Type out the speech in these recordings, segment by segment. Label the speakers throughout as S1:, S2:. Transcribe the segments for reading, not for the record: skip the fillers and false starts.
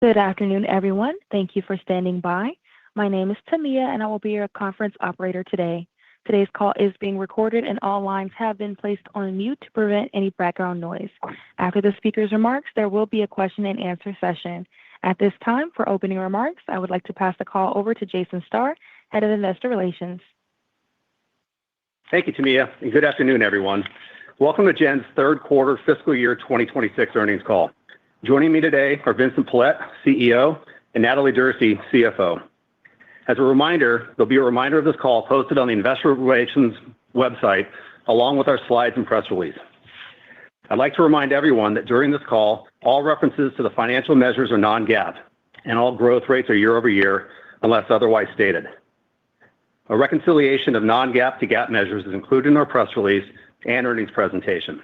S1: Good afternoon, everyone. Thank you for standing by. My name is Tamia, and I will be your conference operator today. Today's call is being recorded, and all lines have been placed on mute to prevent any background noise. After the speaker's remarks, there will be a question-and-answer session. At this time, for opening remarks, I would like to pass the call over to Jason Starr, Head of Investor Relations.
S2: Thank you, Tamia, and good afternoon, everyone. Welcome to Gen's third quarter fiscal year 2026 earnings call. Joining me today are Vincent Pilette, CEO, and Natalie Derse, CFO. As a reminder, there'll be a reminder of this call posted on the Investor Relations website, along with our slides and press release. I'd like to remind everyone that during this call, all references to the financial measures are non-GAAP, and all growth rates are year-over-year, unless otherwise stated. A reconciliation of non-GAAP to GAAP measures is included in our press release and earnings presentation,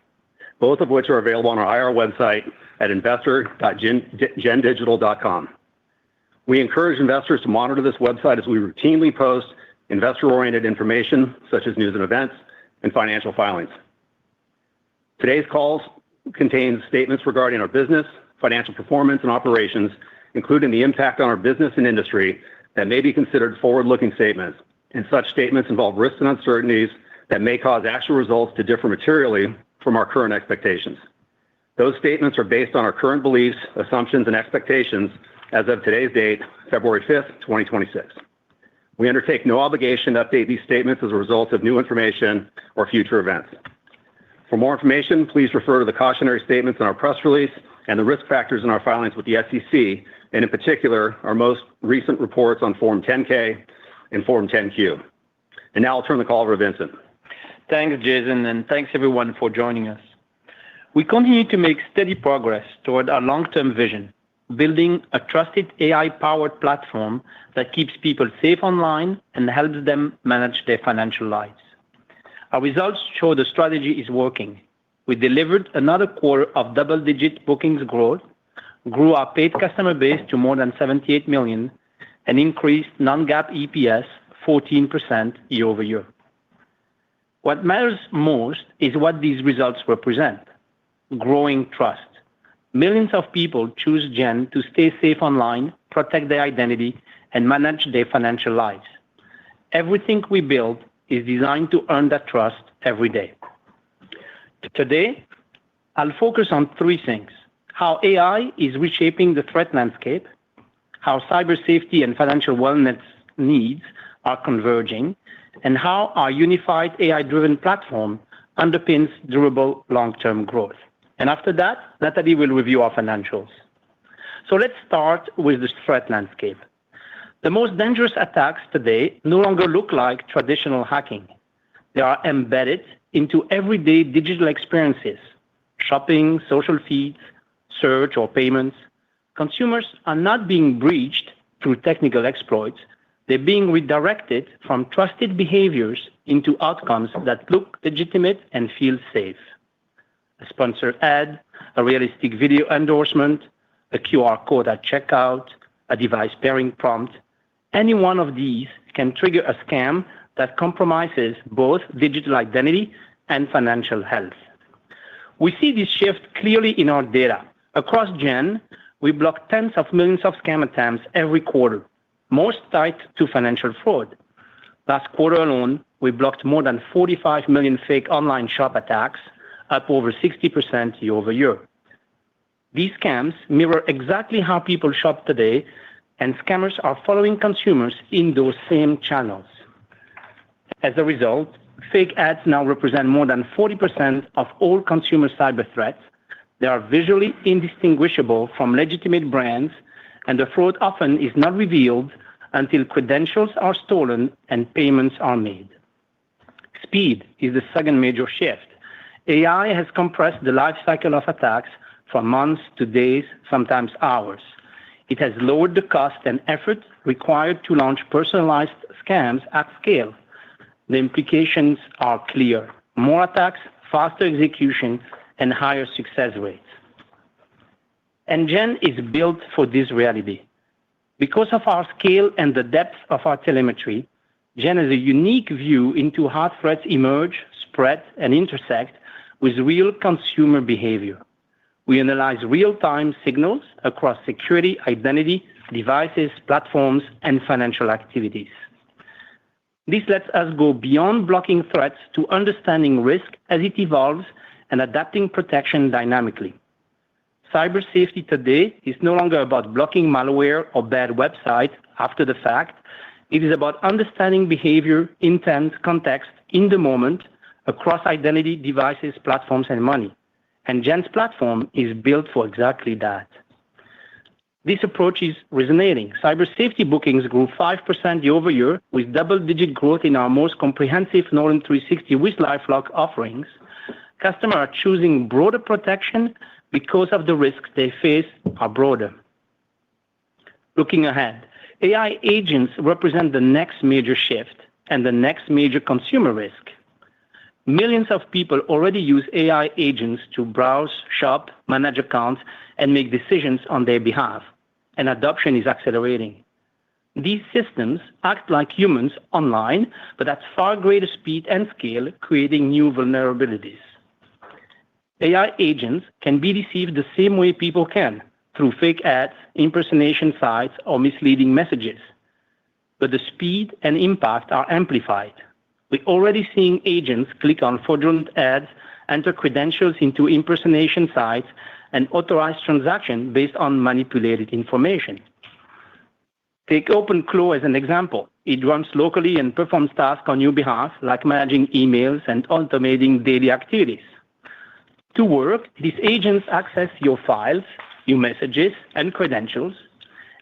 S2: both of which are available on our IR website at investor.gendigital.com. We encourage investors to monitor this website as we routinely post investor-oriented information such as news and events and financial filings. Today's calls contain statements regarding our business, financial performance, and operations, including the impact on our business and industry that may be considered forward-looking statements, and such statements involve risks and uncertainties that may cause actual results to differ materially from our current expectations. Those statements are based on our current beliefs, assumptions, and expectations as of today's date, February 5th, 2026. We undertake no obligation to update these statements as a result of new information or future events. For more information, please refer to the cautionary statements in our press release and the risk factors in our filings with the SEC, and in particular, our most recent reports on Form 10-K and Form 10-Q. And now I'll turn the call over to Vincent.
S3: Thanks, Jason, and thanks everyone for joining us. We continue to make steady progress toward our long-term vision, building a trusted AI-powered platform that keeps people safe online and helps them manage their financial lives. Our results show the strategy is working. We delivered another quarter of double-digit bookings growth, grew our paid customer base to more than 78 million, and increased non-GAAP EPS 14% year-over-year. What matters most is what these results represent: growing trust. Millions of people choose Gen to stay safe online, protect their identity, and manage their financial lives. Everything we build is designed to earn that trust every day. Today, I'll focus on three things: how AI is reshaping the threat landscape, how cyber safety and financial wellness needs are converging, and how our unified AI-driven platform underpins durable long-term growth. And after that, Natalie will review our financials. So let's start with the threat landscape. The most dangerous attacks today no longer look like traditional hacking. They are embedded into everyday digital experiences: shopping, social feeds, search, or payments. Consumers are not being breached through technical exploits. They're being redirected from trusted behaviors into outcomes that look legitimate and feel safe. A sponsored ad, a realistic video endorsement, a QR code at checkout, a device pairing prompt. Any one of these can trigger a scam that compromises both digital identity and financial health. We see this shift clearly in our data. Across Gen, we block tens of millions of scam attempts every quarter, most tied to financial fraud. Last quarter alone, we blocked more than 45 million fake online shop attacks, up over 60% year-over-year. These scams mirror exactly how people shop today, and scammers are following consumers in those same channels. As a result, fake ads now represent more than 40% of all consumer cyber threats. They are visually indistinguishable from legitimate brands, and the fraud often is not revealed until credentials are stolen and payments are made. Speed is the second major shift. AI has compressed the life cycle of attacks from months to days, sometimes hours. It has lowered the cost and effort required to launch personalized scams at scale. The implications are clear: more attacks, faster execution, and higher success rates. And Gen is built for this reality. Because of our scale and the depth of our telemetry, Gen has a unique view into how threats emerge, spread, and intersect with real consumer behavior. We analyze real-time signals across security, identity, devices, platforms, and financial activities. This lets us go beyond blocking threats to understanding risk as it evolves and adapting protection dynamically. Cyber safety today is no longer about blocking malware or bad websites after the fact. It is about understanding behavior, intent, context in the moment across identity, devices, platforms, and money. And Gen's platform is built for exactly that. This approach is resonating. Cyber safety bookings grew 5% year-over-year, with double-digit growth in our most comprehensive Norton 360 with LifeLock offerings. Customers are choosing broader protection because of the risks they face are broader. Looking ahead, AI agents represent the next major shift and the next major consumer risk. Millions of people already use AI agents to browse, shop, manage accounts, and make decisions on their behalf, and adoption is accelerating. These systems act like humans online, but at far greater speed and scale, creating new vulnerabilities. AI agents can be deceived the same way people can, through fake ads, impersonation sites, or misleading messages. But the speed and impact are amplified. We're already seeing agents click on fraudulent ads, enter credentials into impersonation sites, and authorize transactions based on manipulated information. Take OpenClaw as an example. It runs locally and performs tasks on your behalf, like managing emails and automating daily activities. To work, these agents access your files, your messages, and credentials,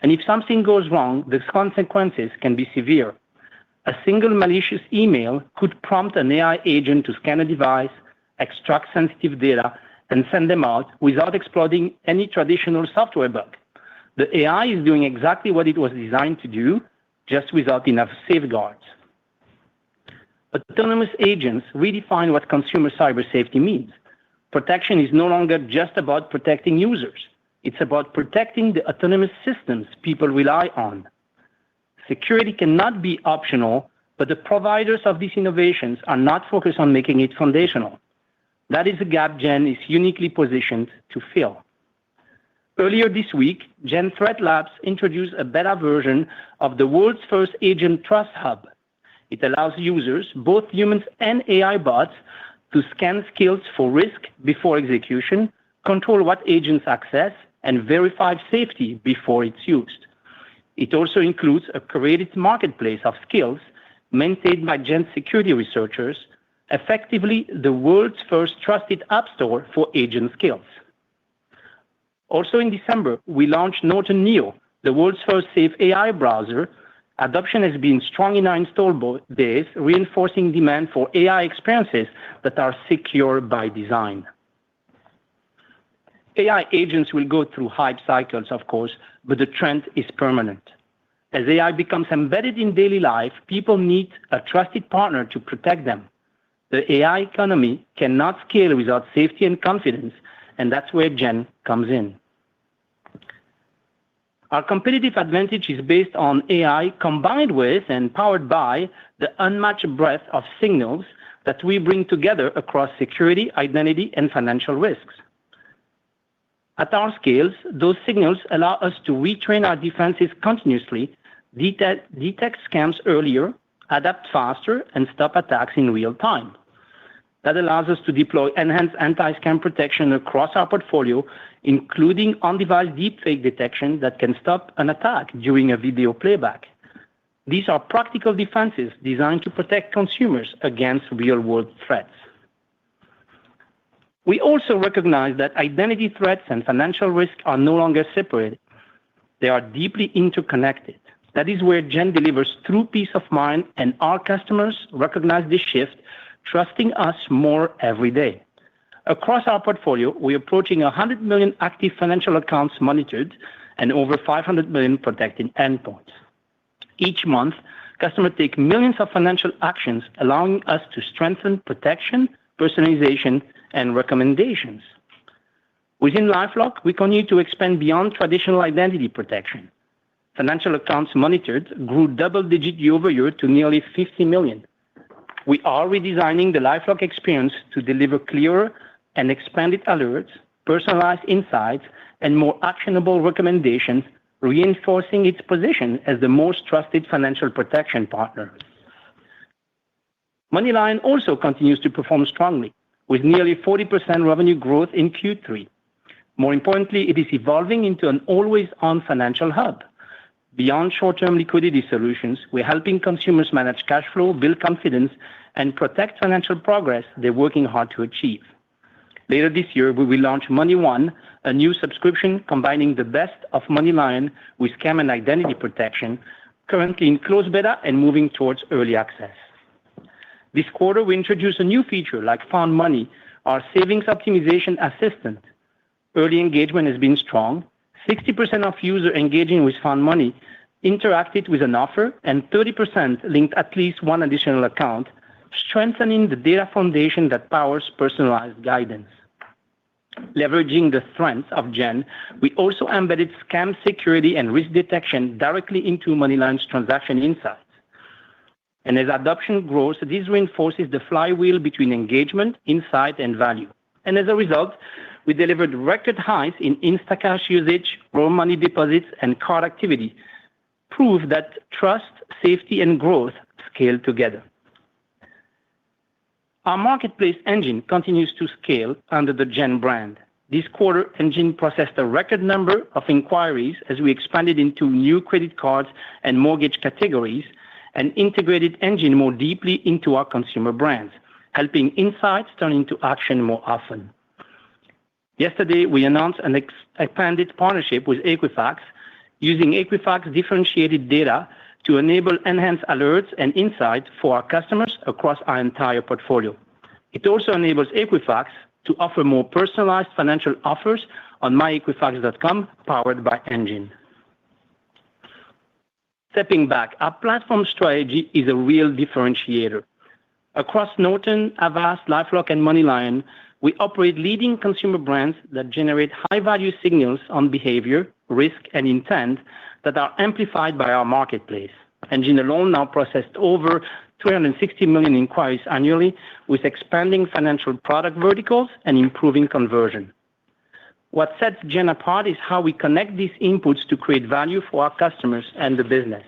S3: and if something goes wrong, the consequences can be severe. A single malicious email could prompt an AI agent to scan a device, extract sensitive data, and send them out without exploiting any traditional software bug. The AI is doing exactly what it was designed to do, just without enough safeguards. Autonomous agents redefine what consumer cyber safety means. Protection is no longer just about protecting users. It's about protecting the autonomous systems people rely on. Security cannot be optional, but the providers of these innovations are not focused on making it foundational. That is a gap Gen is uniquely positioned to fill. Earlier this week, Gen Threat Labs introduced a beta version of the world's first Agent Trust Hub. It allows users, both humans and AI bots, to scan skills for risk before execution, control what agents access, and verify safety before it's used. It also includes a curated marketplace of skills maintained by Gen security researchers, effectively the world's first trusted app store for agent skills. Also in December, we launched Norton Neo, the world's first safe AI browser. Adoption has been strong in our install base, reinforcing demand for AI experiences that are secure by design. AI agents will go through hype cycles, of course, but the trend is permanent. As AI becomes embedded in daily life, people need a trusted partner to protect them. The AI economy cannot scale without safety and confidence, and that's where Gen comes in. Our competitive advantage is based on AI combined with and powered by the unmatched breadth of signals that we bring together across security, identity, and financial risks. At our scales, those signals allow us to retrain our defenses continuously, detect scams earlier, adapt faster, and stop attacks in real time. That allows us to deploy enhanced anti-scam protection across our portfolio, including on-device deepfake detection that can stop an attack during a video playback. These are practical defenses designed to protect consumers against real-world threats. We also recognize that identity threats and financial risk are no longer separated. They are deeply interconnected. That is where Gen delivers true peace of mind, and our customers recognize this shift, trusting us more every day. Across our portfolio, we're approaching 100 million active financial accounts monitored and over 500 million protected endpoints. Each month, customers take millions of financial actions, allowing us to strengthen protection, personalization, and recommendations. Within LifeLock, we continue to expand beyond traditional identity protection. Financial accounts monitored grew double-digit year-over-year to nearly 50 million. We are redesigning the LifeLock experience to deliver clearer and expanded alerts, personalized insights, and more actionable recommendations, reinforcing its position as the most trusted financial protection partner. MoneyLion also continues to perform strongly, with nearly 40% revenue growth in Q3. More importantly, it is evolving into an always-on financial hub. Beyond short-term liquidity solutions, we're helping consumers manage cash flow, build confidence, and protect financial progress they're working hard to achieve. Later this year, we will launch MoneyOne, a new subscription combining the best of MoneyLion with scam and identity protection, currently in closed beta and moving towards early access. This quarter, we introduced a new feature like Found Money, our savings optimization assistant. Early engagement has been strong. 60% of users engaging with Found Money interacted with an offer, and 30% linked at least one additional account, strengthening the data foundation that powers personalized guidance. Leveraging the strengths of Gen, we also embedded scam security and risk detection directly into MoneyLion's transaction insights. And as adoption grows, this reinforces the flywheel between engagement, insight, and value. And as a result, we delivered record highs in Instacash usage, raw money deposits, and card activity, proof that trust, safety, and growth scale together. Our marketplace engine continues to scale under the Gen brand. This quarter, engine processed a record number of inquiries as we expanded into new credit cards and mortgage categories and integrated engine more deeply into our consumer brands, helping insights turn into action more often. Yesterday, we announced an expanded partnership with Equifax, using Equifax differentiated data to enable enhanced alerts and insights for our customers across our entire portfolio. It also enables Equifax to offer more personalized financial offers on myequifax.com, powered by Engine. Stepping back, our platform strategy is a real differentiator. Across Norton, Avast, LifeLock, and MoneyLion, we operate leading consumer brands that generate high-value signals on behavior, risk, and intent that are amplified by our marketplace. Engine alone now processed over 360 million inquiries annually, with expanding financial product verticals and improving conversion. What sets Gen apart is how we connect these inputs to create value for our customers and the business.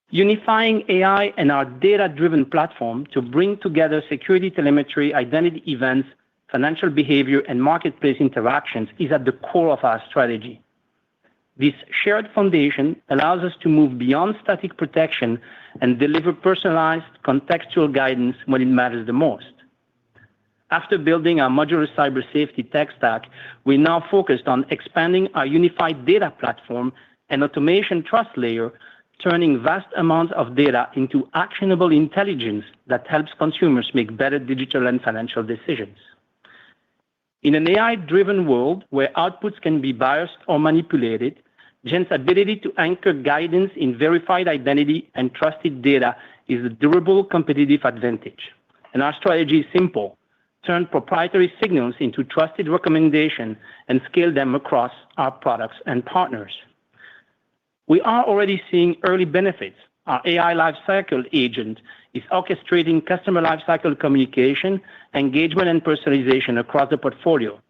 S3: Unifying AI and our data-driven platform to bring together security telemetry, identity events, financial behavior, and marketplace interactions is at the core of our strategy. This shared foundation allows us to move beyond static protection and deliver personalized, contextual guidance when it matters the most. After building our modular cyber safety tech stack, we now focused on expanding our unified data platform and automation trust layer, turning vast amounts of data into actionable intelligence that helps consumers make better digital and financial decisions. In an AI-driven world where outputs can be biased or manipulated, Gen's ability to anchor guidance in verified identity and trusted data is a durable competitive advantage. And our strategy is simple: turn proprietary signals into trusted recommendations and scale them across our products and partners. We are already seeing early benefits. Our AI lifecycle agent is orchestrating customer lifecycle communication, engagement, and personalization across the portfolio.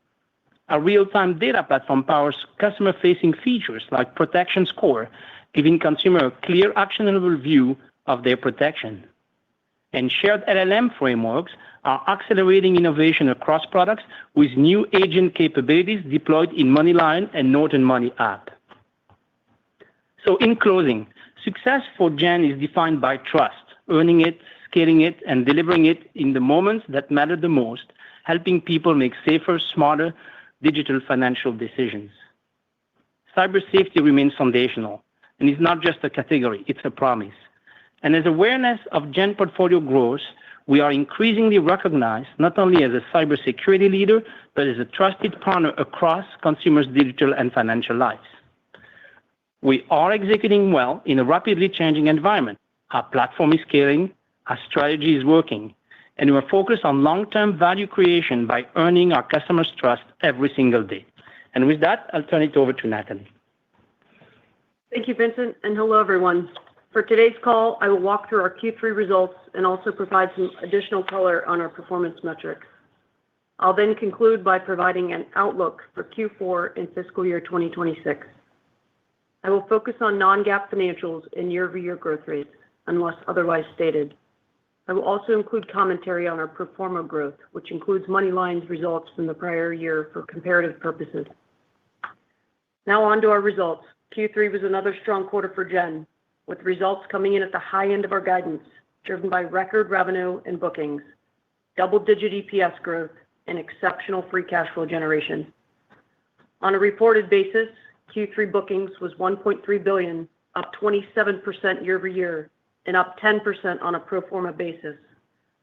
S3: Our real-time data platform powers customer-facing features like Protection Score, giving consumers a clear, actionable view of their protection. And shared LLM frameworks are accelerating innovation across products with new agent capabilities deployed in MoneyLion and Norton Money app. So in closing, success for Gen is defined by trust, earning it, scaling it, and delivering it in the moments that matter the most, helping people make safer, smarter digital financial decisions. Cyber safety remains foundational, and it's not just a category, it's a promise. And as awareness of Gen portfolio grows, we are increasingly recognized not only as a cybersecurity leader, but as a trusted partner across consumers' digital and financial lives. We are executing well in a rapidly changing environment. Our platform is scaling, our strategy is working, and we're focused on long-term value creation by earning our customers' trust every single day. And with that, I'll turn it over to Natalie.
S4: Thank you, Vincent, and hello, everyone. For today's call, I will walk through our Q3 results and also provide some additional color on our performance metrics. I'll then conclude by providing an outlook for Q4 and fiscal year 2026. I will focus on non-GAAP financials and year-over-year growth rates, unless otherwise stated. I will also include commentary on our pro forma growth, which includes MoneyLion's results from the prior year for comparative purposes. Now on to our results. Q3 was another strong quarter for Gen, with results coming in at the high end of our guidance, driven by record revenue and bookings, double-digit EPS growth, and exceptional free cash flow generation. On a reported basis, Q3 bookings was $1.3 billion, up 27% year-over-year, and up 10% on a pro forma basis,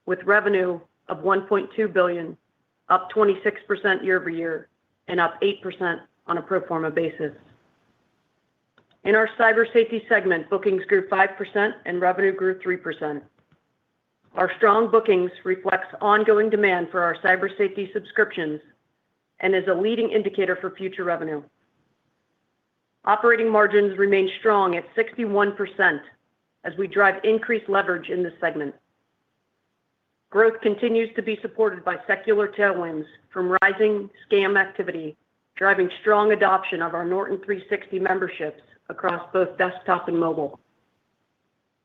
S4: with revenue of $1.2 billion, up 26% year-over-year, and up 8% on a pro forma basis. In our cyber safety segment, bookings grew 5% and revenue grew 3%. Our strong bookings reflects ongoing demand for our cyber safety subscriptions and is a leading indicator for future revenue. Operating margins remain strong at 61% as we drive increased leverage in this segment. Growth continues to be supported by secular tailwinds from rising scam activity, driving strong adoption of our Norton 360 memberships across both desktop and mobile.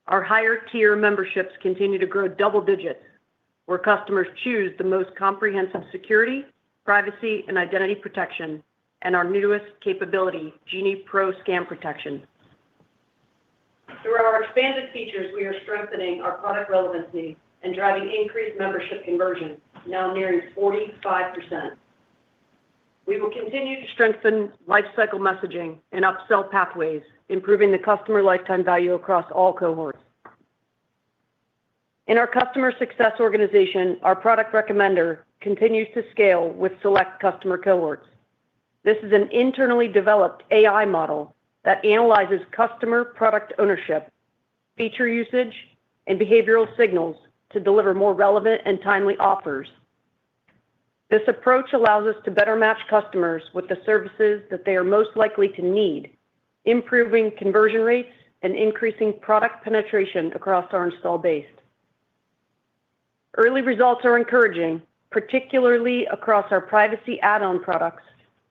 S4: Our higher tier memberships continue to grow double digits, where customers choose the most comprehensive security, privacy, and identity protection, and our newest capability, Genie Pro Scam Protection. Through our expanded features, we are strengthening our product relevancy and driving increased membership conversion, now nearing 45%. We will continue to strengthen lifecycle messaging and upsell pathways, improving the customer lifetime value across all cohorts. In our customer success organization, our product recommender continues to scale with select customer cohorts. This is an internally developed AI model that analyzes customer product ownership, feature usage, and behavioral signals to deliver more relevant and timely offers. This approach allows us to better match customers with the services that they are most likely to need, improving conversion rates and increasing product penetration across our install base. Early results are encouraging, particularly across our privacy add-on products,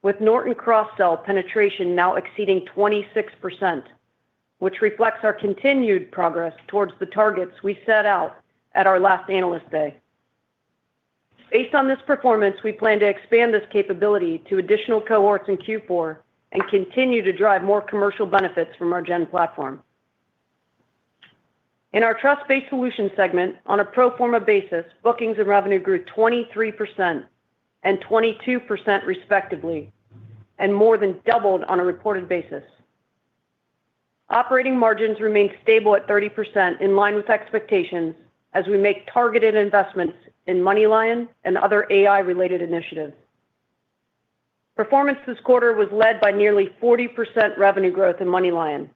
S4: with Norton cross-sell penetration now exceeding 26%, which reflects our continued progress towards the targets we set out at our last Analyst Day. Based on this performance, we plan to expand this capability to additional cohorts in Q4 and continue to drive more commercial benefits from our Gen platform. In our trust-based solutions segment, on a pro forma basis, bookings and revenue grew 23% and 22% respectively, and more than doubled on a reported basis. Operating margins remain stable at 30%, in line with expectations, as we make targeted investments in MoneyLion and other AI-related initiatives. Performance this quarter was led by nearly 40% revenue growth in MoneyLion,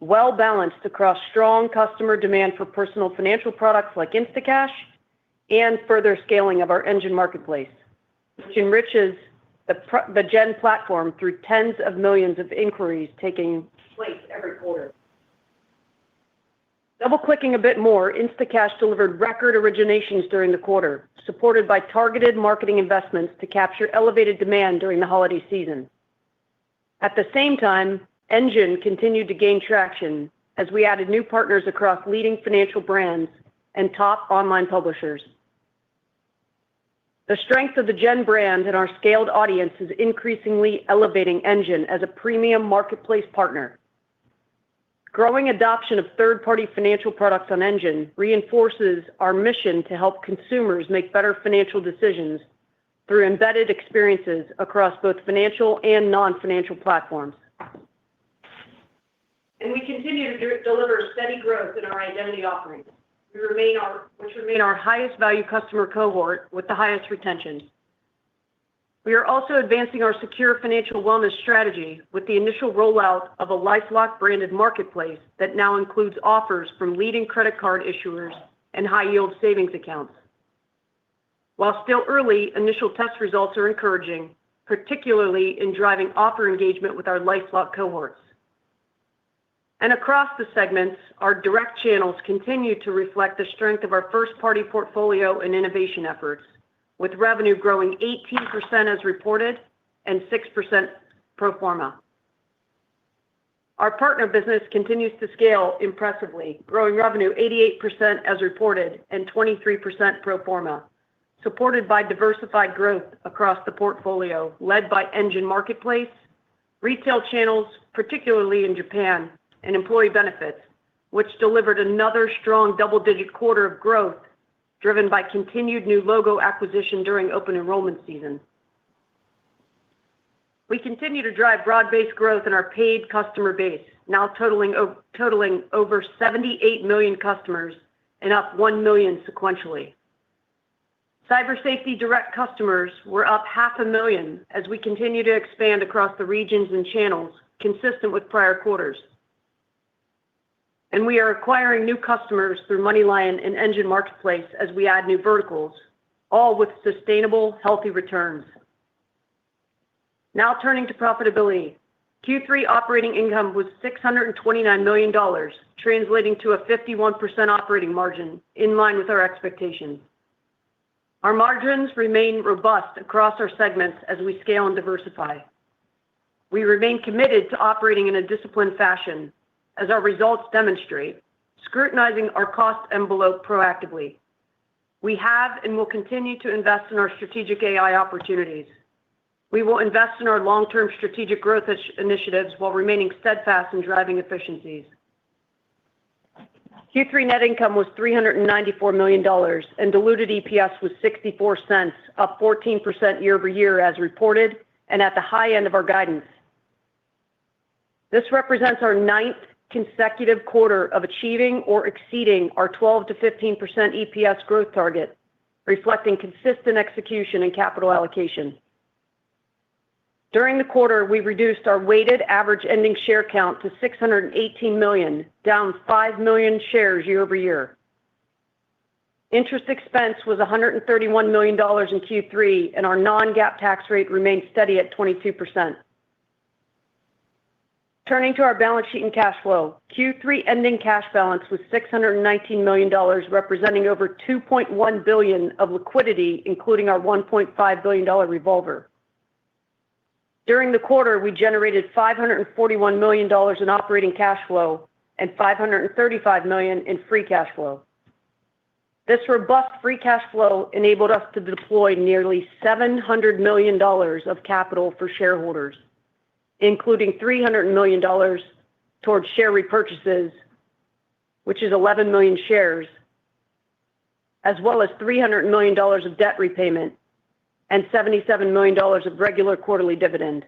S4: well-balanced across strong customer demand for personal financial products like Instacash and further scaling of our Engine marketplace, which enriches the Gen platform through tens of millions of inquiries taking place every quarter. Double-clicking a bit more, Instacash delivered record originations during the quarter, supported by targeted marketing investments to capture elevated demand during the holiday season. At the same time, Engine continued to gain traction as we added new partners across leading financial brands and top online publishers. The strength of the Gen brand and our scaled audience is increasingly elevating Engine as a premium marketplace partner. Growing adoption of third-party financial products on Engine reinforces our mission to help consumers make better financial decisions through embedded experiences across both financial and non-financial platforms. And we continue to deliver steady growth in our identity offerings, which remain our highest value customer cohort with the highest retention. We are also advancing our secure financial wellness strategy with the initial rollout of a LifeLock branded marketplace that now includes offers from leading credit card issuers and high-yield savings accounts. While still early, initial test results are encouraging, particularly in driving offer engagement with our LifeLock cohorts. And across the segments, our direct channels continue to reflect the strength of our first-party portfolio and innovation efforts, with revenue growing 18% as reported and 6% pro forma. Our partner business continues to scale impressively, growing revenue 88% as reported and 23% pro forma, supported by diversified growth across the portfolio, led by Engine Marketplace, retail channels, particularly in Japan, and employee benefits, which delivered another strong double-digit quarter of growth, driven by continued new logo acquisition during open enrollment season. We continue to drive broad-based growth in our paid customer base, now totaling over 78 million customers and up 1 million sequentially. Cyber Safety Direct customers were up 500,000 as we continue to expand across the regions and channels, consistent with prior quarters. And we are acquiring new customers through MoneyLion and Engine Marketplace as we add new verticals, all with sustainable, healthy returns. Now turning to profitability. Q3 operating income was $629 million, translating to a 51% operating margin, in line with our expectations. Our margins remain robust across our segments as we scale and diversify. We remain committed to operating in a disciplined fashion, as our results demonstrate, scrutinizing our cost envelope proactively. We have and will continue to invest in our strategic AI opportunities. We will invest in our long-term strategic growth initiatives while remaining steadfast in driving efficiencies. Q3 net income was $394 million, and diluted EPS was $0.64, up 14% year-over-year as reported, and at the high end of our guidance. This represents our 9th consecutive quarter of achieving or exceeding our 12%-15% EPS growth target, reflecting consistent execution and capital allocation. During the quarter, we reduced our weighted average ending share count to 618 million, down 5 million shares year-over-year. Interest expense was $131 million in Q3, and our non-GAAP tax rate remained steady at 22%. Turning to our balance sheet and cash flow, Q3 ending cash balance was $619 million, representing over $2.1 billion of liquidity, including our $1.5 billion revolver. During the quarter, we generated $541 million in operating cash flow and $535 million in free cash flow. This robust free cash flow enabled us to deploy nearly $700 million of capital for shareholders, including $300 million towards share repurchases, which is 11 million shares, as well as $300 million of debt repayment and $77 million of regular quarterly dividend.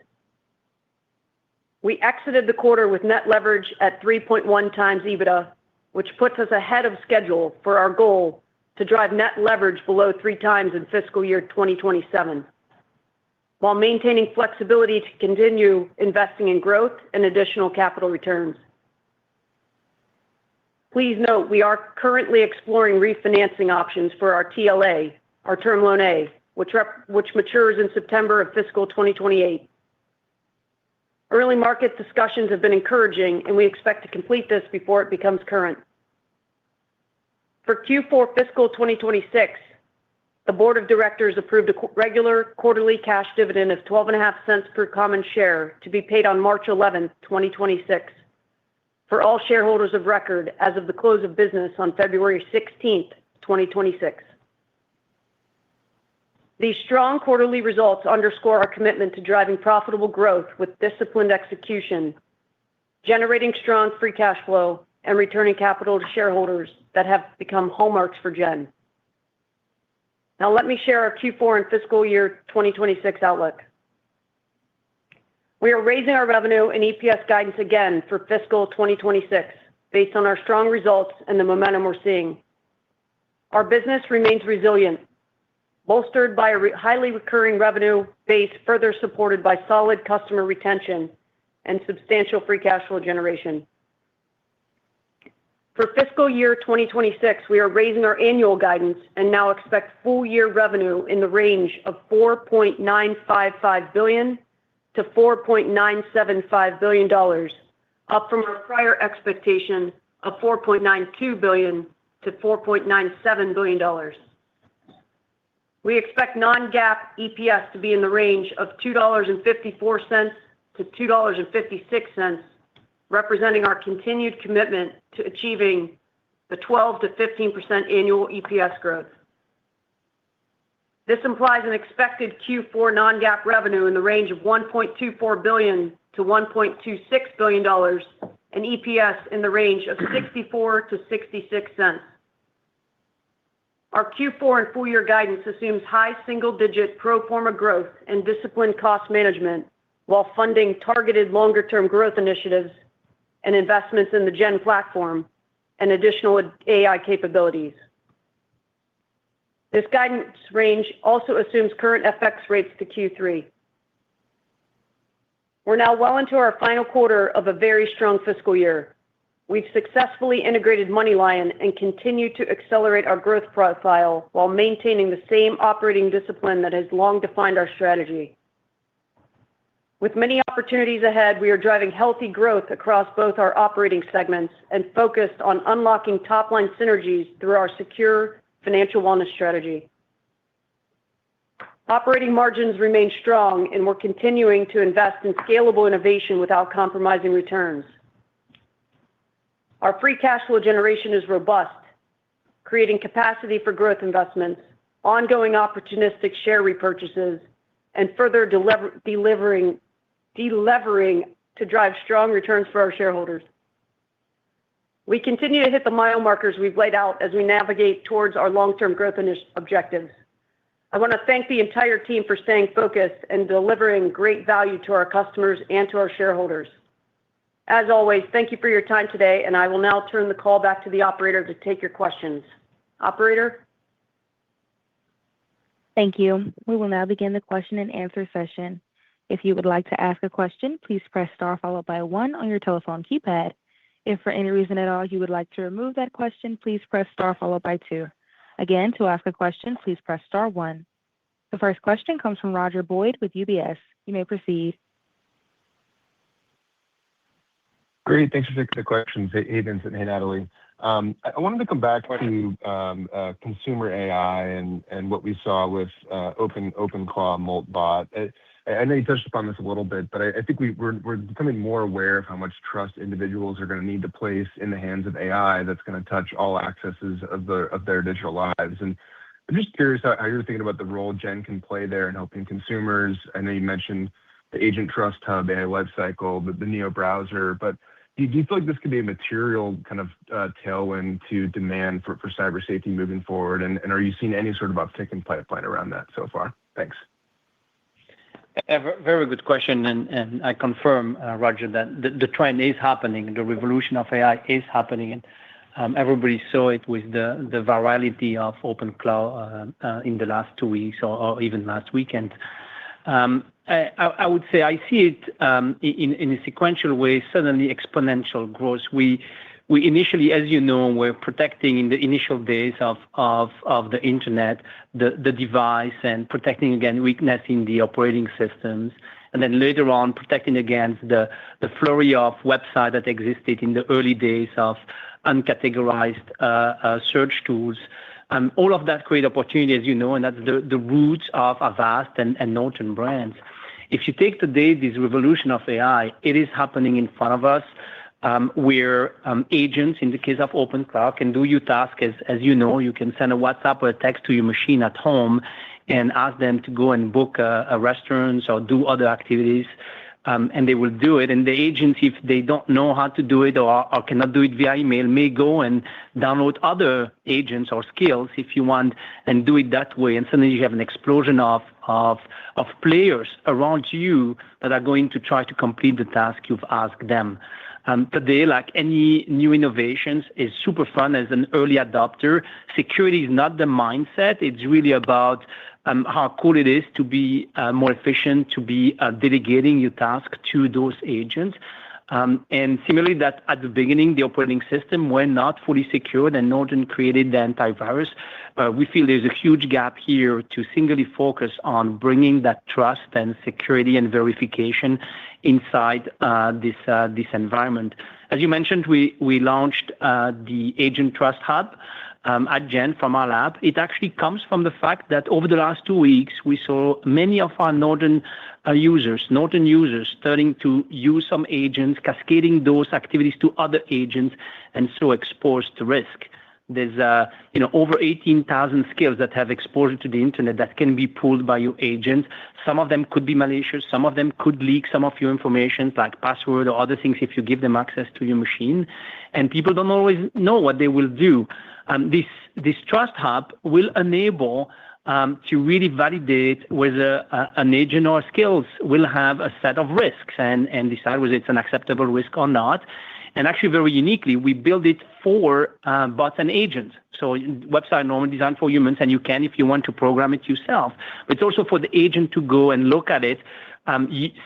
S4: We exited the quarter with net leverage at 3.1 times EBITDA, which puts us ahead of schedule for our goal to drive net leverage below 3 times in fiscal year 2027, while maintaining flexibility to continue investing in growth and additional capital returns. Please note, we are currently exploring refinancing options for our TLA, our Term Loan A, which matures in September of fiscal 2028. Early market discussions have been encouraging, and we expect to complete this before it becomes current. For Q4 fiscal 2026, the board of directors approved a regular quarterly cash dividend of 12.5 cents per common share to be paid on March 11, 2026, for all shareholders of record as of the close of business on February 16, 2026. These strong quarterly results underscore our commitment to driving profitable growth with disciplined execution, generating strong free cash flow, and returning capital to shareholders that have become hallmarks for Gen. Now let me share our Q4 and fiscal year 2026 outlook. We are raising our revenue and EPS guidance again for fiscal 2026, based on our strong results and the momentum we're seeing. Our business remains resilient, bolstered by a highly recurring revenue base, further supported by solid customer retention and substantial free cash flow generation. For fiscal year 2026, we are raising our annual guidance and now expect full-year revenue in the range of $4.955 billion to $4.975 billion, up from our prior expectation of $4.92 billion to $4.97 billion. We expect non-GAAP EPS to be in the range of $2.54 to $2.56, representing our continued commitment to achieving the 12% to 15% annual EPS growth. This implies an expected Q4 non-GAAP revenue in the range of $1.24 billion to $1.26 billion, and EPS in the range of 64 to 66 cents. Our Q4 and full year guidance assumes high single-digit pro forma growth and disciplined cost management while funding targeted longer-term growth initiatives and investments in the Gen platform and additional AI capabilities. This guidance range also assumes current FX rates to Q3. We're now well into our final quarter of a very strong fiscal year. We've successfully integrated MoneyLion and continue to accelerate our growth profile while maintaining the same operating discipline that has long defined our strategy. With many opportunities ahead, we are driving healthy growth across both our operating segments and focused on unlocking top-line synergies through our secure financial wellness strategy. Operating margins remain strong, and we're continuing to invest in scalable innovation without compromising returns. Our free cash flow generation is robust, creating capacity for growth investments, ongoing opportunistic share repurchases, and further delevering to drive strong returns for our shareholders. We continue to hit the mile markers we've laid out as we navigate towards our long-term growth objectives. I want to thank the entire team for staying focused and delivering great value to our customers and to our shareholders. As always, thank you for your time today, and I will now turn the call back to the operator to take your questions. Operator?
S1: Thank you. We will now begin the question and answer session. If you would like to ask a question, please press star followed by 1 on your telephone keypad. If for any reason at all you would like to remove that question, please press star followed by 2. Again, to ask a question, please press star 1. The first question comes from Roger Boyd with UBS. You may proceed.
S5: Great. Thanks for taking the questions. Hey, Vincent. Hey, Natalie. I wanted to come back to consumer AI and what we saw with OpenClaw Moltbot. I know you touched upon this a little bit, but I think we're becoming more aware of how much trust individuals are going to need to place in the hands of AI that's going to touch all accesses of their digital lives. And I'm just curious how you're thinking about the role Gen can play there in helping consumers. I know you mentioned the Agent Trust Hub, AI Lifecycle, the Neo browser, but do you feel like this could be a material kind of tailwind to demand for cyber safety moving forward? And are you seeing any sort of uptick in pipeline around that so far? Thanks.
S3: Very good question, and I confirm, Roger, that the trend is happening. The revolution of AI is happening, and everybody saw it with the virality of OpenClaw in the last 2 weeks or even last weekend. I would say I see it in a sequential way, suddenly exponential growth. We initially, as you know, were protecting in the initial days of the internet, the device, and protecting against weakness in the operating systems. And then later on, protecting against the flurry of websites that existed in the early days of uncategorized search tools. All of that create opportunity, as you know, and that's the roots of Avast and Norton brands. If you take today this revolution of AI, it is happening in front of us. Where agents, in the case of OpenClaw, can do your task. As you know, you can send a WhatsApp or a text to your machine at home and ask them to go and book a restaurant or do other activities, and they will do it. And the agents, if they don't know how to do it or cannot do it via email, may go and download other agents or skills if you want and do it that way. And suddenly you have an explosion of players around you that are going to try to complete the task you've asked them. Today, like any new innovations, is super fun as an early adopter. Security is not the mindset. It's really about how cool it is to be more efficient, to be delegating your task to those agents. And similarly, that at the beginning, the operating system were not fully secured and Norton created the antivirus. We feel there's a huge gap here to singly focus on bringing that trust and security and verification inside this environment. As you mentioned, we launched the Agent Trust Hub. at Gen from our lab. It actually comes from the fact that over the last 2 weeks, we saw many of our Norton users starting to use some agents, cascading those activities to other agents, and so exposed to risk. There's over 18,000 skills that have exposure to the internet that can be pulled by your agent. Some of them could be malicious. Some of them could leak some of your information, like password or other things, if you give them access to your machine. And people don't always know what they will do. This Trust Hub will enable to really validate whether an agent or skills will have a set of risks and decide whether it's an acceptable risk or not. And actually, very uniquely, we build it for bots and agents. So website normally designed for humans, and you can, if you want, to program it yourself. But it's also for the agent to go and look at it,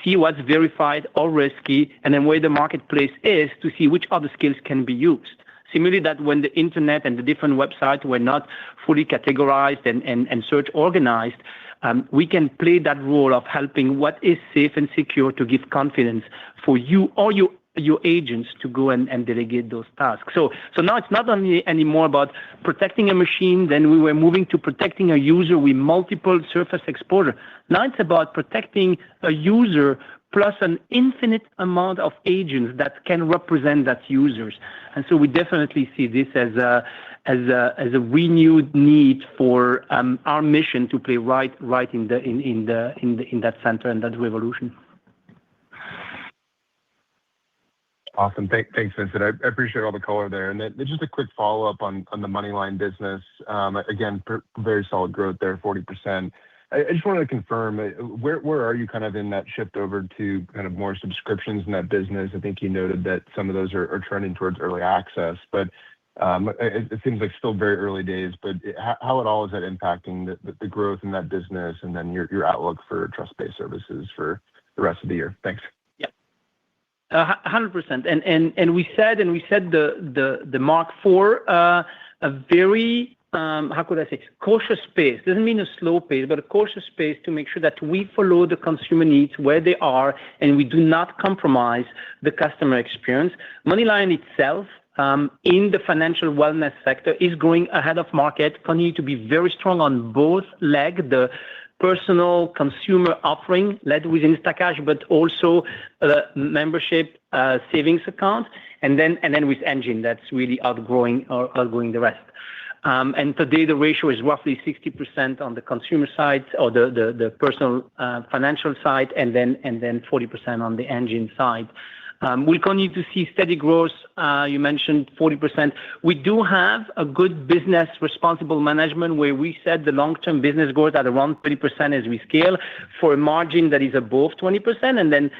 S3: see what's verified or risky, and then where the marketplace is to see which other skills can be used. Similarly, that when the internet and the different websites were not fully categorized and search organized, we can play that role of helping what is safe and secure to give confidence for you or your agents to go and delegate those tasks. So now it's not only anymore about protecting a machine, then we were moving to protecting a user with multiple surface exposure. Now it's about protecting a user plus an infinite amount of agents that can represent that users. And so we definitely see this as a renewed need for our mission to play right in that center and that revolution.
S5: Awesome. Thanks, Vincent. I appreciate all the color there. And then just a quick follow-up on the MoneyLion business. Again, very solid growth there, 40%. I just wanted to confirm, where are you kind of in that shift over to kind of more subscriptions in that business? I think you noted that some of those are trending towards early access, but it seems like still very early days. But how at all is that impacting the growth in that business and then your outlook for trust-based services for the rest of the year? Thanks.
S3: 100%. And we said the Mark IV, a very how could I say, cautious pace. Doesn't mean a slow pace, but a cautious pace to make sure that we follow the consumer needs where they are and we do not compromise the customer experience. MoneyLion itself, in the financial wellness sector, is growing ahead of market, continue to be very strong on both legs, the personal consumer offering led with Instacash, but also membership savings account, and then with Engine that's really outgrowing the rest. And today the ratio is roughly 60% on the consumer side or the personal financial side, and then 40% on the Engine side. We'll continue to see steady growth. You mentioned 40%. We do have a good business responsible management where we said the long-term business growth at around 30% as we scale for a margin that is above 20%. And then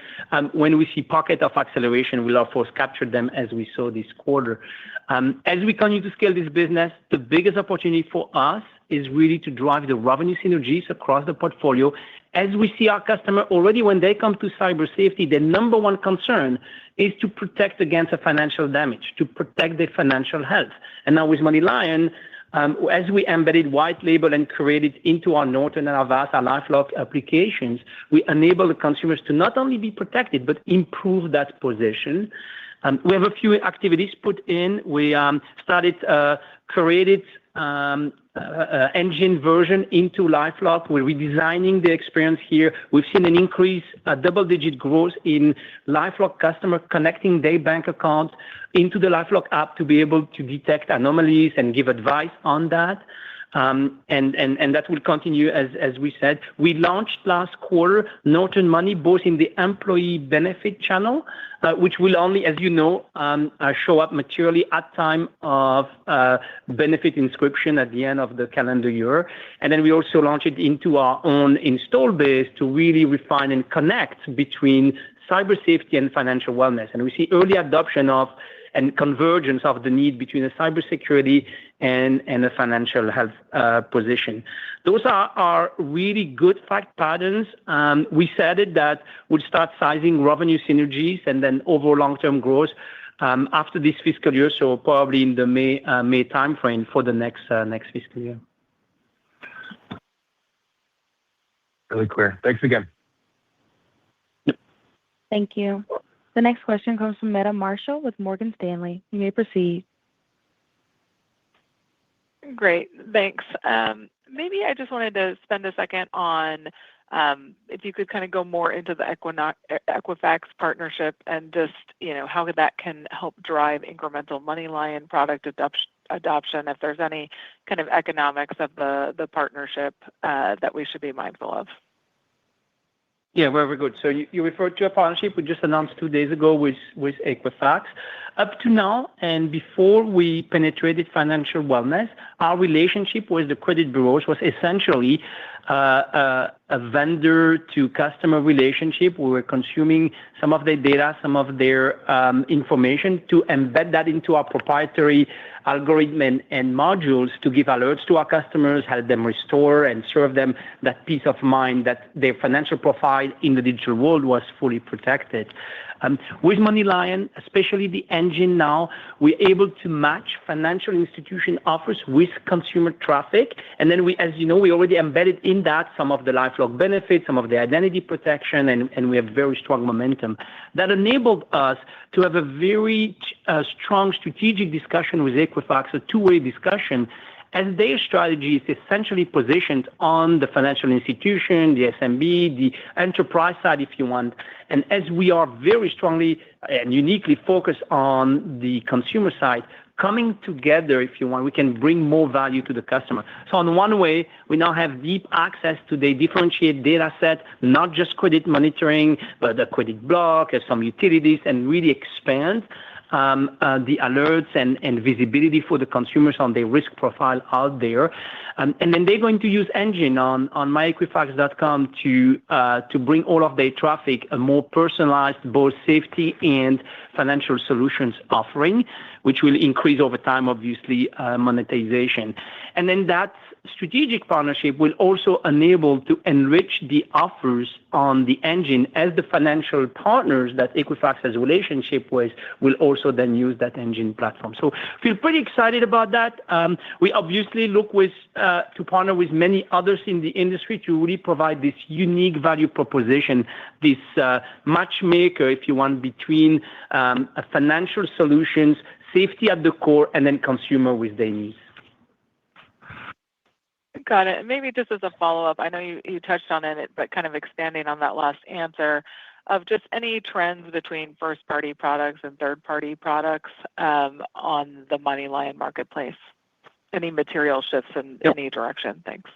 S3: when we see pocket of acceleration, we'll of course capture them as we saw this quarter. As we continue to scale this business, the biggest opportunity for us is really to drive the revenue synergies across the portfolio. As we see our customer already, when they come to cyber safety, their number one concern is to protect against a financial damage, to protect their financial health. And now with MoneyLion, as we embedded white label and created into our Norton and Avast, our LifeLock applications, we enable the consumers to not only be protected, but improve that position. We have a few activities put in. We created Engine version into LifeLock. We're redesigning the experience here. We've seen an increase, double-digit growth in LifeLock customer connecting their bank account into the LifeLock app to be able to detect anomalies and give advice on that. And that will continue as we said. We launched last quarter Norton Money, both in the employee benefit channel, which will only, as you know, show up materially at time of benefit inscription at the end of the calendar year. And then we also launched it into our own install base to really refine and connect between cyber safety and financial wellness. And we see early adoption of and convergence of the need between a cybersecurity and a financial health position. Those are really good fact patterns. We said it that we'll start sizing revenue synergies and then overall long-term growth after this fiscal year, so probably in the May timeframe for the next fiscal year.
S5: Really clear. Thanks again.
S1: Thank you. The next question comes from Meta Marshall with Morgan Stanley. You may proceed.
S6: Great. Thanks. Maybe I just wanted to spend a second on if you could kind of go more into the Equifax partnership and just, how that can help drive incremental MoneyLion product adoption, if there's any kind of economics of the partnership that we should be mindful of.
S3: Yeah, very good. So you referred to a partnership we just announced 2 days ago with Equifax. Up to now, and before we penetrated financial wellness, our relationship with the credit bureaus was essentially a vendor-to-customer relationship. We were consuming some of their data, some of their information to embed that into our proprietary algorithm and modules to give alerts to our customers, help them restore and serve them that peace of mind that their financial profile in the digital world was fully protected. With MoneyLion, especially the engine now, we're able to match financial institution offers with consumer traffic. And then as you know, we already embedded in that some of the LifeLock benefits, some of the identity protection, and we have very strong momentum. That enabled us to have a very strong strategic discussion with Equifax, a two-way discussion, as their strategy is essentially positioned on the financial institution, the SMB, the enterprise side, if you want. And as we are very strongly and uniquely focused on the consumer side, coming together, if you want, we can bring more value to the customer. So on one way, we now have deep access to the differentiated data set, not just credit monitoring, but the credit block, some utilities, and really expand the alerts and visibility for the consumers on their risk profile out there. And then they're going to use Engine on myequifax.com to bring all of their traffic a more personalized, both safety and financial solutions offering, which will increase over time, obviously, monetization. And then that strategic partnership will also enable to enrich the offers on the engine as the financial partners that Equifax has a relationship with will also then use that engine platform. So feel pretty excited about that. We obviously look to partner with many others in the industry to really provide this unique value proposition, this matchmaker, if you want, between financial solutions, safety at the core, and then consumer with their needs.
S6: Got it. Maybe just as a follow-up, I know you touched on it, but kind of expanding on that last answer of just any trends between first-party products and third-party products on the MoneyLion marketplace. Any material shifts in any direction? Thanks.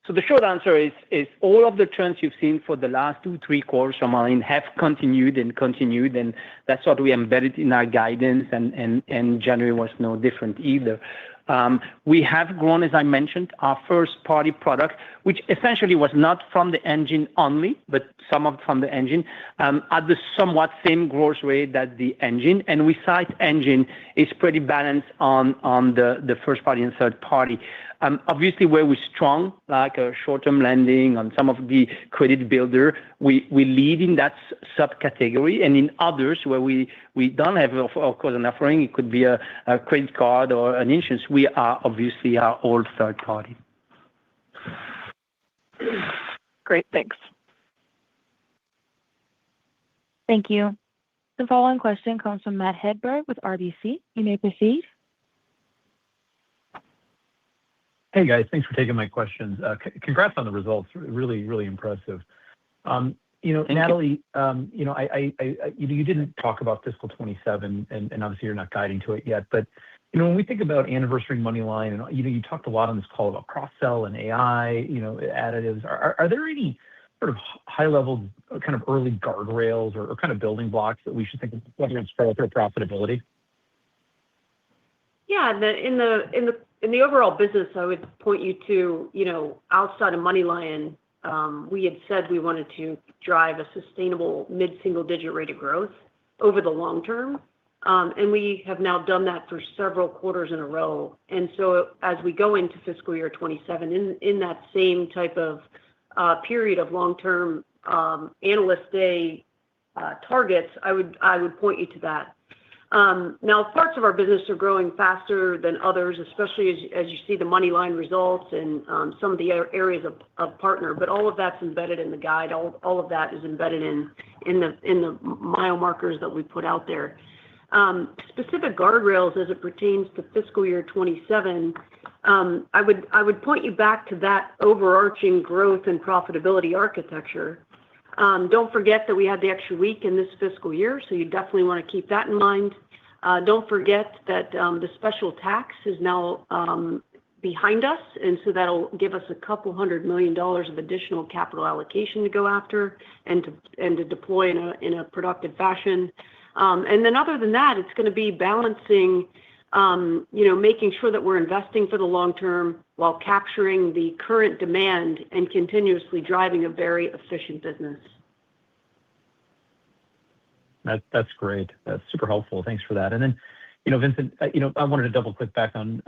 S3: So the short answer is all of the trends you've seen for the last 2-3 quarters from MoneyLion have continued, and that's what we embedded in our guidance, and January was no different either. We have grown, as I mentioned, our first-party product, which essentially was not from the engine only, but some of it from the engine, at the somewhat same growth rate that the engine. And we cite engine is pretty balanced on the first-party and third-party. Obviously, where we're strong, like a short-term lending on some of the credit builder, we lead in that subcategory. And in others, where we don't have, of course, an offering, it could be a credit card or an insurance, we are obviously our all third-party.
S6: Great. Thanks.
S1: Thank you. The following question comes from Matt Hedberg with RBC. You may proceed.
S7: Hey, guys. Thanks for taking my questions. Congrats on the results. Really, really impressive. Natalie, you didn't talk about fiscal 2027, and obviously you're not guiding to it yet. But when we think about anniversary MoneyLion, and you talked a lot on this call about cross-sell and AI, additives. Are there any sort of high-level kind of early guardrails or kind of building blocks that we should think of, whether it's growth or profitability?
S4: Yeah, in the overall business, I would point you to, outside of MoneyLion, we had said we wanted to drive a sustainable mid-single-digit rate of growth over the long term. And we have now done that for several quarters in a row. And so as we go into fiscal year 2027, in that same type of period of long-term analyst day targets, I would point you to that. Now, parts of our business are growing faster than others, especially as you see the MoneyLion results and some of the areas of partner. But all of that's embedded in the guide. All of that is embedded in the mile markers that we put out there. Specific guardrails as it pertains to fiscal year 27, I would point you back to that overarching growth and profitability architecture. Don't forget that we had the extra week in this fiscal year, so you definitely want to keep that in mind. Don't forget that the special tax is now behind us, and so that'll give us $200 million of additional capital allocation to go after and to deploy in a productive fashion. And then other than that, it's going to be balancing, making sure that we're investing for the long term while capturing the current demand and continuously driving a very efficient business.
S7: That's great. That's super helpful. Thanks for that. And then, Vincent, I wanted to double click back on,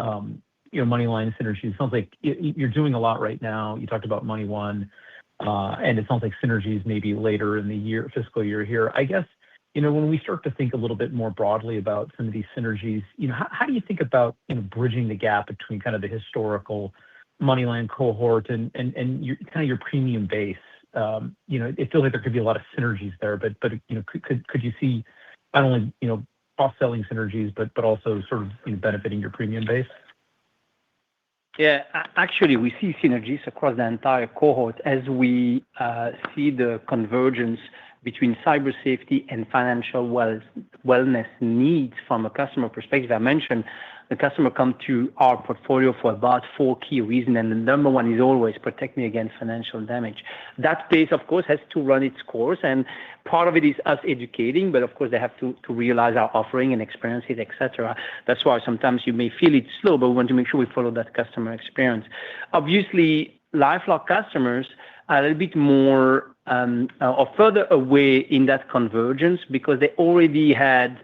S7: MoneyLion synergies. It sounds like you're doing a lot right now. You talked about MoneyOne, and it sounds like synergies maybe later in the fiscal year here. I guess, when we start to think a little bit more broadly about some of these synergies, how do you think about, bridging the gap between kind of the historical MoneyLion cohort and your kind of your premium base? It feels like there could be a lot of synergies there, but could you see not only, cross-selling synergies, but also sort of, benefiting your premium base?
S3: Yeah, actually, we see synergies across the entire cohort as we see the convergence between cyber safety and financial wellness needs from a customer perspective. I mentioned the customer come to our portfolio for about 4 key reasons, and the number one is always protect me against financial damage. That space, of course, has to run its course, and part of it is us educating, but of course they have to realize our offering and experience it, etc. That's why sometimes you may feel it's slow, but we want to make sure we follow that customer experience. Obviously, LifeLock customers are a little bit more or further away in that convergence because they already had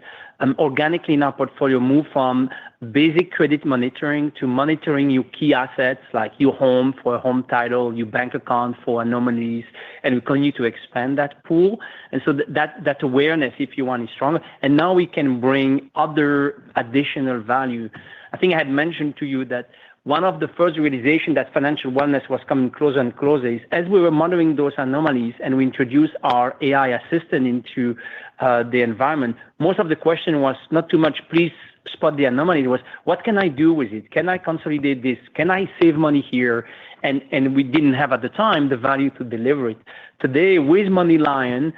S3: organically in our portfolio move from basic credit monitoring to monitoring your key assets like your home for a home title, your bank account for anomalies, and we continue to expand that pool. And so that awareness, if you want, is stronger. And now we can bring other additional value. I think I had mentioned to you that one of the first realization that financial wellness was coming closer and closer is as we were monitoring those anomalies and we introduced our AI assistant into the environment, most of the question was not too much, please spot the anomaly. It was, what can I do with it? Can I consolidate this? Can I save money here? And we didn't have at the time the value to deliver it. Today with MoneyLion,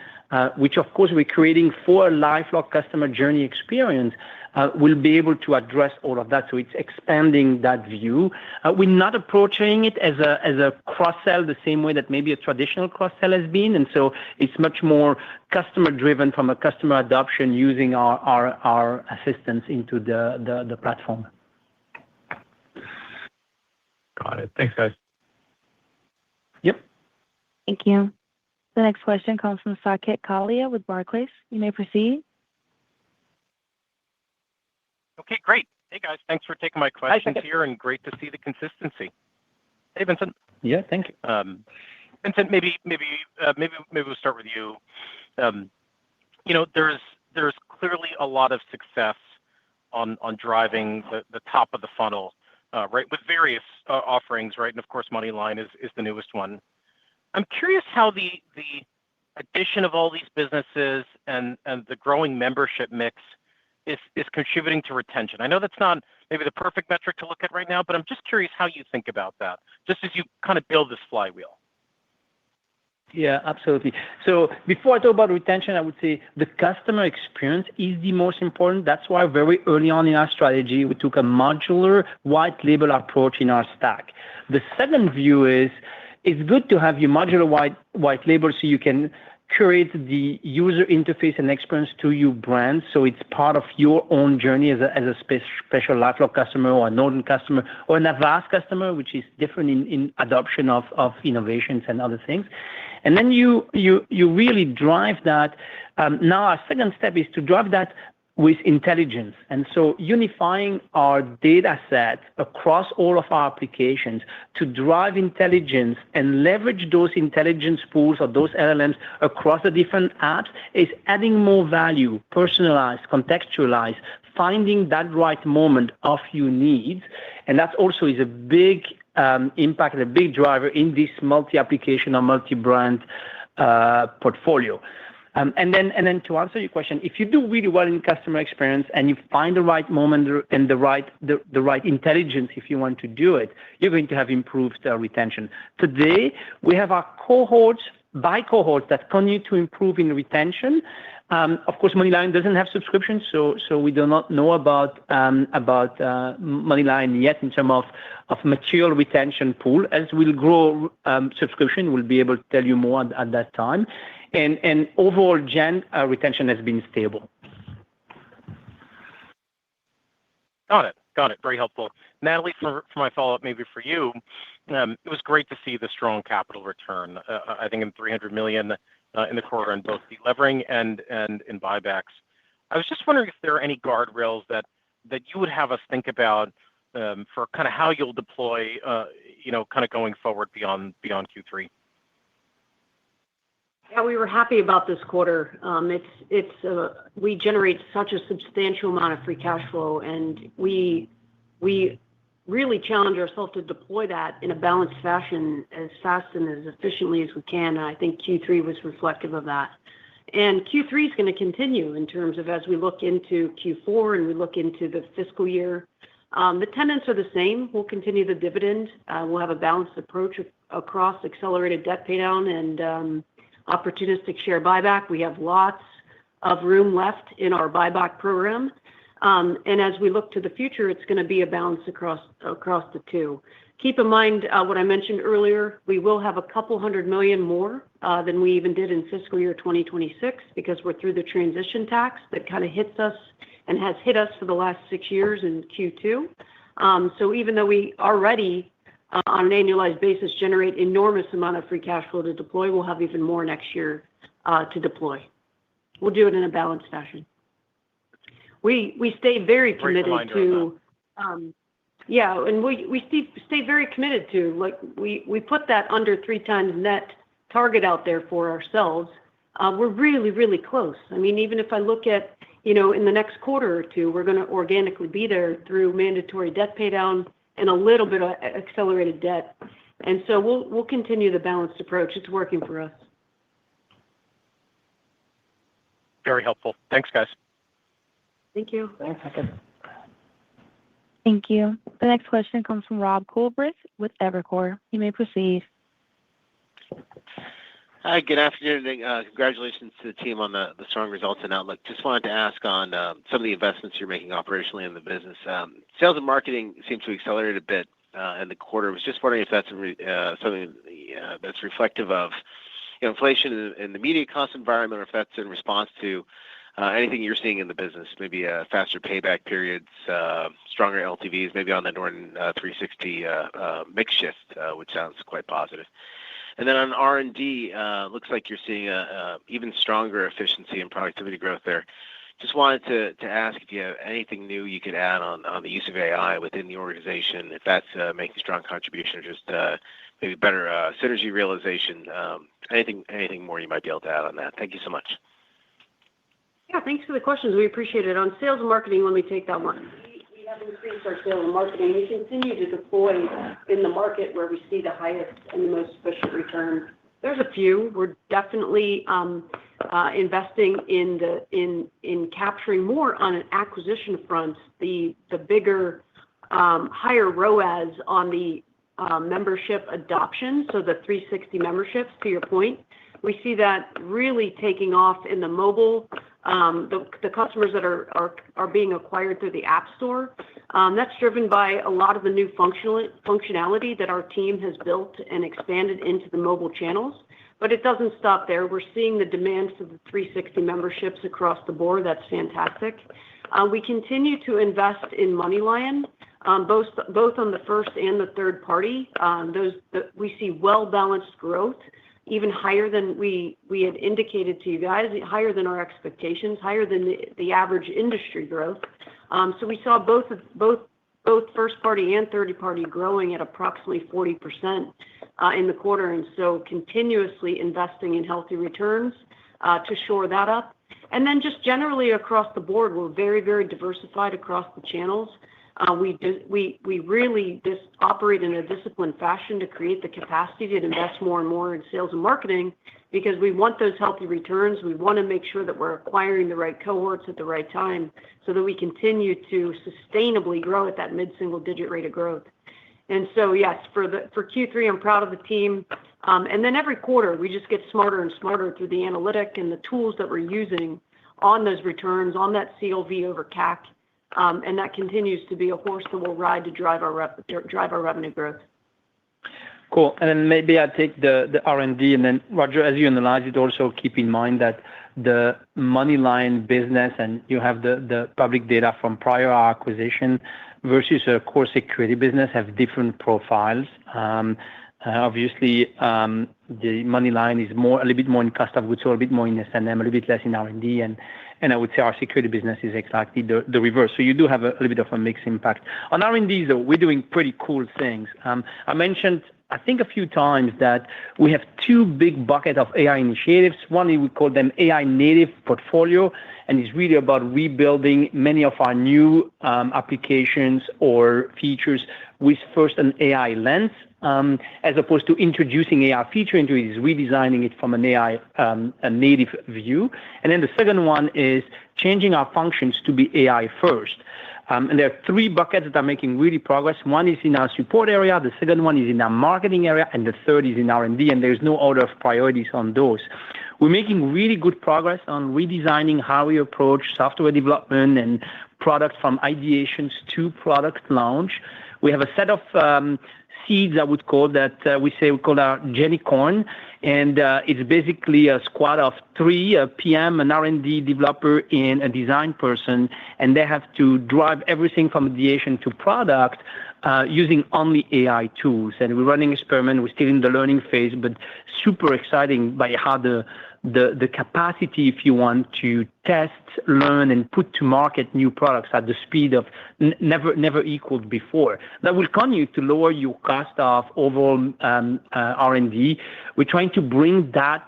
S3: which of course we're creating for a LifeLock customer journey experience, we'll be able to address all of that. So it's expanding that view. We're not approaching it as a cross-sell the same way that maybe a traditional cross-sell has been. And so it's much more customer-driven from a customer adoption using our assistance into the platform.
S7: Got it. Thanks, guys.
S3: Yep.
S1: Thank you. The next question comes from Saket Kalia with Barclays. You may proceed.
S8: Okay, great. Hey, guys, thanks for taking my questions here, and great to see the consistency. Hey, Vincent.
S3: Yeah, thank you.
S8: Vincent, maybe we'll start with you. There's clearly a lot of success on driving the top of the funnel, right, with various offerings, right, and of course, MoneyLion is the newest one. I'm curious how the addition of all these businesses and the growing membership mix is contributing to retention. I know that's not maybe the perfect metric to look at right now, but I'm just curious how you think about that, just as you kind of build this flywheel.
S3: Yeah, absolutely. So before I talk about retention, I would say the customer experience is the most important. That's why very early on in our strategy, we took a modular white label approach in our stack. The second view is it's good to have your modular white label so you can curate the user interface and experience to your brand, so it's part of your own journey as a special LifeLock customer or a Norton customer or an Avast customer, which is different in adoption of innovations and other things. And then you really drive that. Now our second step is to drive that with intelligence. And so unifying our data set across all of our applications to drive intelligence and leverage those intelligence pools or those LLMs across the different apps is adding more value, personalized, contextualized, finding that right moment of your needs. And that also is a big impact, a big driver in this multi-application or multi-brand portfolio. And then to answer your question, if you do really well in customer experience and you find the right moment and the right intelligence, if you want to do it, you're going to have improved retention. Today, we have our cohorts by cohorts that continue to improve in retention. Of course, MoneyLion doesn't have subscriptions, so we do not know about MoneyLion yet in terms of material retention pool. As we'll grow subscription, we'll be able to tell you more at that time. And overall, Gen retention has been stable.
S8: Got it. Very helpful. Natalie, for my follow-up, maybe for you, it was great to see the strong capital return. I think in $300 million in the quarter on both delevering and in buybacks. I was just wondering if there are any guardrails that you would have us think about for kind of how you'll deploy, kind of going forward beyond Q3.
S4: Yeah, we were happy about this quarter. We generate such a substantial amount of free cash flow, and we really challenge ourselves to deploy that in a balanced fashion as fast and as efficiently as we can. And I think Q3 was reflective of that. And Q3 is going to continue in terms of as we look into Q4 and we look into the fiscal year. The tenets are the same. We'll continue the dividend. We'll have a balanced approach across accelerated debt paydown and opportunistic share buyback. We have lots of room left in our buyback program. And as we look to the future, it's going to be a balance across the two. Keep in mind what I mentioned earlier. We will have $200 million more than we even did in fiscal year 2026 because we're through the transition tax that kind of hits us and has hit us for the last 6 years in Q2. So even though we already on an annualized basis generate enormous amount of free cash flow to deploy, we'll have even more next year to deploy. We'll do it in a balanced fashion. We stay very committed to, and we stay very committed to, like we put that under 3x net target out there for ourselves. We're really, really close. I mean, even if I look at, in the next quarter or two, we're going to organically be there through mandatory debt pay down and a little bit of accelerated debt. And so we'll continue the balanced approach. It's working for us.
S8: Very helpful. Thanks, guys.
S4: Thank you.
S3: Thanks.
S1: Thank you. The next question comes from Rob Coolbrith with Evercore. You may proceed.
S9: Hi, good afternoon. Congratulations to the team on the strong results and outlook. Just wanted to ask on some of the investments you're making operationally in the business. Sales and marketing seems to accelerate a bit in the quarter. I was just wondering if that's something that's reflective of inflation in the media cost environment, or if that's in response to anything you're seeing in the business, maybe faster payback periods, stronger LTVs, maybe on the Norton 360 mix shift, which sounds quite positive. And then on R&D, looks like you're seeing a even stronger efficiency and productivity growth there. Just wanted to ask if you have anything new you could add on the use of AI within the organization, if that's making a strong contribution, or just maybe better synergy realization. Anything more you might be able to add on that? Thank you so much.
S4: Yeah, thanks for the questions. We appreciate it. On sales and marketing, let me take that one. We have increased our sales and marketing. We continue to deploy in the market where we see the highest and the most efficient return. There's a few. We're definitely investing in capturing more on an acquisition front, the bigger, higher ROAS on the membership adoption, so the 360 memberships, to your point. We see that really taking off in the mobile, the customers that are being acquired through the App Store. That's driven by a lot of the new functionality that our team has built and expanded into the mobile channels. But it doesn't stop there. We're seeing the demand for the 360 memberships across the board. That's fantastic. We continue to invest in MoneyLion, both on the first and the third party. We see well-balanced growth, even higher than we had indicated to you guys, higher than our expectations, higher than the average industry growth. So we saw both first party and third party growing at approximately 40% in the quarter, and so continuously investing in healthy returns to shore that up. And then just generally across the board, we're very, very diversified across the channels. We really just operate in a disciplined fashion to create the capacity to invest more and more in sales and marketing because we want those healthy returns. We want to make sure that we're acquiring the right cohorts at the right time so that we continue to sustainably grow at that mid-single-digit rate of growth. And so, yes, for Q3, I'm proud of the team. And then every quarter, we just get smarter and smarter through the analytic and the tools that we're using on those returns, on that CLV over CAC. And that continues to be a horse that we'll ride to drive our revenue growth.
S3: Cool. And then maybe I take the R&D, and then Roger, as you analyze it, also keep in mind that the MoneyLion business and you have the public data from prior acquisition versus a core security business have different profiles. Obviously, the MoneyLion is a little bit more in cost of goods, so a bit more in S&M, a little bit less in R&D, and I would say our security business is exactly the reverse. So you do have a little bit of a mixed impact. On R&D, though, we're doing pretty cool things. I mentioned, I think a few times that we have two big buckets of AI initiatives. One, we call them AI native portfolio, and it's really about rebuilding many of our new applications or features with first an AI lens, as opposed to introducing AI feature into it, is redesigning it from an AI a native view. And then the second one is changing our functions to be AI first. And there are three buckets that are making really progress. One is in our support area, the second one is in our marketing area, and the third is in R&D, and there's no order of priorities on those. We're making really good progress on redesigning how we approach software development and product from ideations to product launch. We have a set of seeds, I would call that, we call our Genicorn, and it's basically a squad of three, a PM, an R&D developer, and a design person, and they have to drive everything from ideation to product using only AI tools. And we're running experiment, we're still in the learning phase, but super exciting by how the capacity, if you want, to test, learn, and put to market new products at the speed of never equaled before. That will continue to lower your cost of overall R&D. We're trying to bring that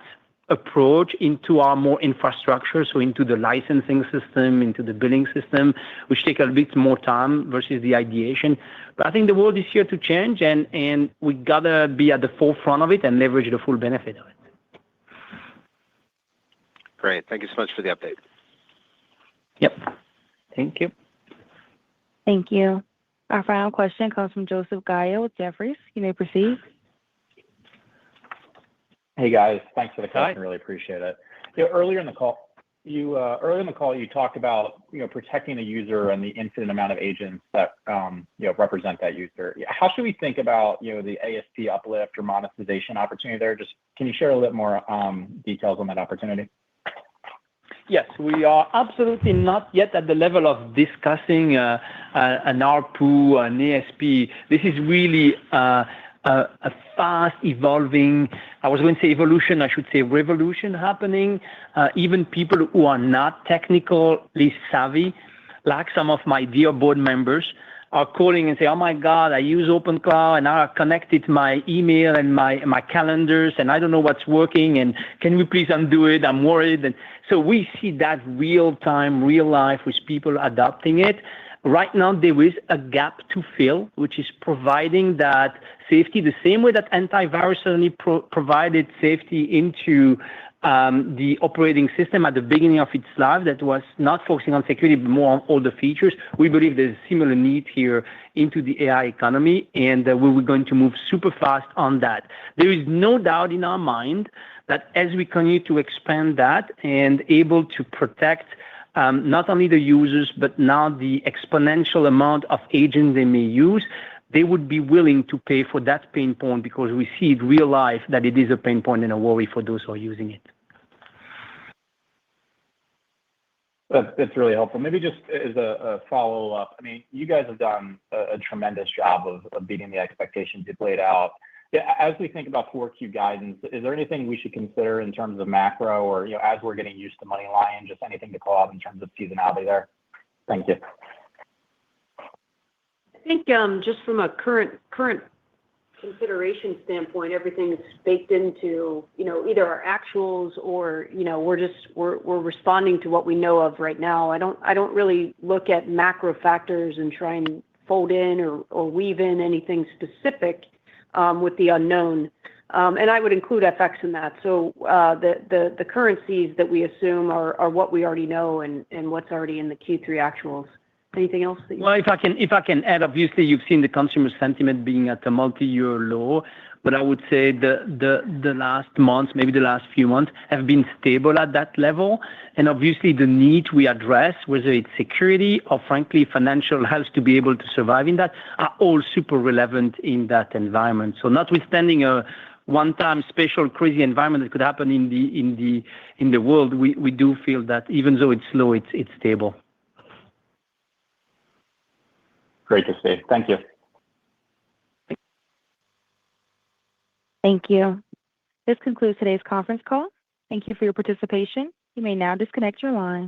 S3: approach into our more infrastructure, so into the licensing system, into the billing system, which take a bit more time versus the ideation. But I think the world is here to change, and we gotta be at the forefront of it and leverage the full benefit of it.
S9: Great. Thank you so much for the update.
S3: Yep. Thank you.
S1: Thank you. Our final question comes from Joseph Gallo with Jefferies. You may proceed.
S10: Hey, guys. Thanks for the question. Really appreciate it. Earlier in the call, you talked about protecting the user and the infinite amount of agents that represent that user. How should we think about the ASP uplift or monetization opportunity there? Just can you share a little bit more details on that opportunity?
S3: Yes, we are absolutely not yet at the level of discussing an ARPU, an ASP. This is really a fast evolving, I was going to say evolution, I should say revolution happening. Even people who are not technically savvy, like some of my dear board members, are calling and say, oh my God, I use OpenCloud and now I connected my email and my calendars and I don't know what's working and can we please undo it? I'm worried. And so we see that real time, real life with people adopting it. Right now, there is a gap to fill, which is providing that safety the same way that antivirus certainly provided safety into the operating system at the beginning of its life that was not focusing on security, but more on all the features. We believe there's a similar need here into the AI economy, and we were going to move super fast on that. There is no doubt in our mind that as we continue to expand that and able to protect not only the users, but now the exponential amount of agents they may use, they would be willing to pay for that pain point because we see in real life that it is a pain point and a worry for those who are using it.
S10: That's really helpful. Maybe just as a follow-up, I mean, you guys have done a tremendous job of beating the expectations you've laid out. As we think about 4Q guidance, is there anything we should consider in terms of macro or, as we're getting used to MoneyLion, just anything to call out in terms of seasonality there? Thank you.
S4: I think just from a current consideration standpoint, everything is baked into either our actuals or we're responding to what we know of right now. I don't really look at macro factors and try and fold in or weave in anything specific with the unknown. And I would include FX in that. So the currencies that we assume are what we already know and what's already in the Q3 actuals. Anything else that you?
S3: Well, if I can add, obviously you've seen the consumer sentiment being at a multi-year low, but I would say the last months, maybe the last few months, have been stable at that level. And obviously the need we address, whether it's security or frankly financial health to be able to survive in that, are all super relevant in that environment. So notwithstanding a one-time special crazy environment that could happen in the world, we do feel that even though it's slow, it's stable.
S10: Great to see. Thank you.
S1: Thank you. This concludes today's conference call. Thank you for your participation. You may now disconnect your line.